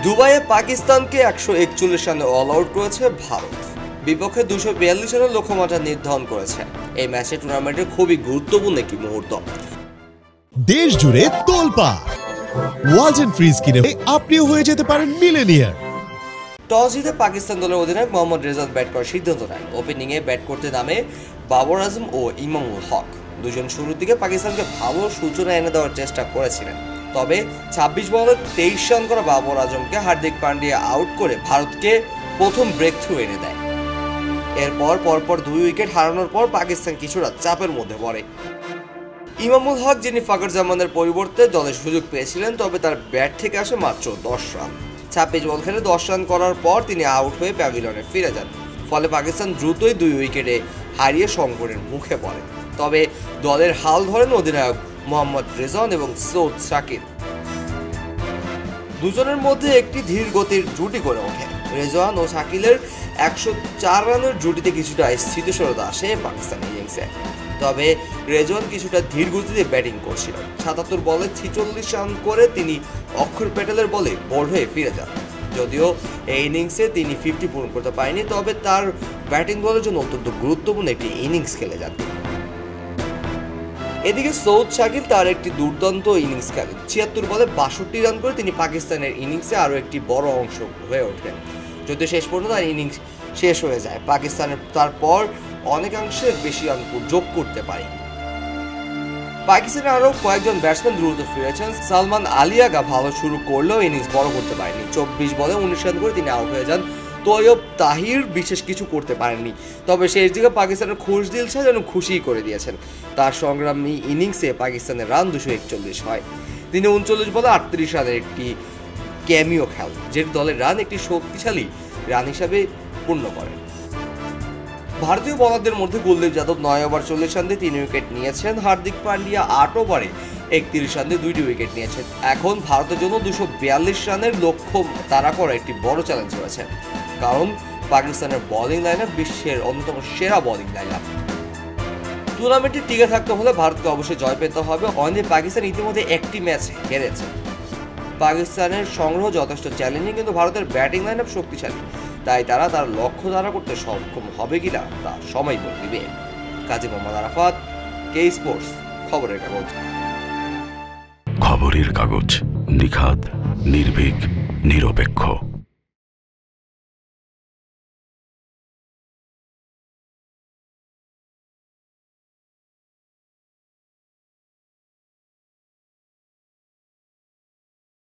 দুবাইয়ে পাকিস্তানকে 141 রানে অল আউট করেছে ভারত। বিপক্ষে 242 রানের লক্ষ্যমাত্রা নির্ধারণ করেছে। এই ম্যাচে টুর্নামেন্টের খুবই গুরুত্বপূর্ণ একটি মুহূর্ত। দেশ জুড়ে তোলপাড় ওয়ালটন ফ্রিজ কিনে আপনিও হয়ে যেতে পারেন মিলেনিয়ার। টস জিতে পাকিস্তান দলের অধিনায়ক মোহাম্মদ রেজাত ব্যাট করার সিদ্ধান্ত নেন। ওপেনিংয়ে ব্যাট করতে নামে বাবর আজম ও ইমামুল হক। দুজন শুরুর দিকে পাকিস্তানকে ভালো সূচনা এনে দেওয়ার চেষ্টা করেছিলেন, তবে 26 বলে 23 রান করা বাবর আজমকে হার্দিক পান্ডিয়া আউট করে ভারতকে প্রথম ব্রেক থ্রু এনে দেয়। এরপর পরপর 2 উইকেট হারানোর পর পাকিস্তান কিছুটা চাপের মধ্যে পড়ে। ইমামুল হক, যিনি ফাকর জামানের পরিবর্তে দলের সুযোগ পেয়েছিলেন, তবে তার ব্যাট থেকে আসে মাত্র 10 রান। 26 বল খেলে 10 রান করার পর তিনি আউট হয়ে প্যাভিলিয়নে ফিরে যান। ফলে পাকিস্তান দ্রুতই 2 উইকেটে হারিয়ে সংকটের মুখে পড়ে। তবে দলের হাল ধরেন অধিনায়ক মোহাম্মদ রেজওয়ান এবং সৌদ শাকিল। দুজনের মধ্যে একটি ধীর গতির জুটি গড়ে ওঠে। রেজওয়ান ও শাকিলের 104 রানের জুটিতে কিছুটা স্থিতিশীলতা আসে পাকিস্তান ইনিংসে। তবে রেজওয়ান কিছুটা ধীর গতিতে ব্যাটিং করছিল। 77 বলে 46 রান করে তিনি অক্ষর প্যাটেলের বলে বোল্ড হয়ে ফিরে যান। যদিও এই ইনিংসে তিনি 50 পূরণ করতে পারেনি, তবে তার ব্যাটিং দলের জন্য অত্যন্ত গুরুত্বপূর্ণ একটি ইনিংস খেলে যান। এদিকে সৌদ শাকিল তার একটি দুর্দান্ত ইনিংস খেলেন। 76 বলে 62 রান করে তিনি পাকিস্তানের ইনিংসে আরও একটি বড় অংশ হয়ে ওঠেন। যদিও শেষ পর্যন্ত তার ইনিংস শেষ হয়ে যায়, পাকিস্তানের তারপর অনেকাংশে বেশি রান যোগ করতে পারে। পাকিস্তানের আরও কয়েকজন ব্যাটসম্যান দ্রুত ফিরেছেন। সালমান আলী আগা ভালো শুরু করলেও ইনিংস বড় করতে পারেনি। 24 বলে 19 রান করে তিনি আউট হয়ে যান। তৈয়ব তাহির বিশেষ কিছু করতে পারেননি, তবে শেষ দিকে পাকিস্তানের খুশদিল শাহ যেন খুশিই করে দিয়েছেন। তার সংগ্রামী ইনিংসে পাকিস্তানের রান 241 হয়। তিনি 39 বলে 38 রানের একটি ক্যামিও খেল, যেটি দলের রান একটি শক্তিশালী রান হিসাবে পূর্ণ করেন। ভারতীয় বোলারদের মধ্যে কুলদীপ যাদব 9 ওভার 40 রান দিয়ে 3 উইকেট নিয়েছেন। হার্দিক পান্ডিয়া 8 ওভারে 31 রান দিয়ে 2টি উইকেট নিয়েছেন। এখন ভারতের জন্য 242 রানের লক্ষ্য তাড়া করা একটি বড় চ্যালেঞ্জ রয়েছে, কারণ পাকিস্তানের বোলিং লাইনআপ বিশ্বের অন্যতম সেরা বোলিং লাইনআপ। টুর্নামেন্টে টিকে থাকতে হলে ভারতকে অবশ্যই জয় পেতে হবে। অন্যদিকে পাকিস্তান ইতিমধ্যে একটি ম্যাচ হেরেছে। পাকিস্তানের সংগ্রহ যথেষ্ট চ্যালেঞ্জিং, কিন্তু ভারতের ব্যাটিং লাইনআপ শক্তিশালী, তাই তারা তার লক্ষ্য দ্বারা করতে সক্ষম হবে কিনা তা সময় বলে দিবে। কাজী মোহাম্মদ আরাফাত, কে স্পোর্টস, খবরের কাগজ। খবরের কাগজ, নিখাত, নির্ভীক, নিরপেক্ষ।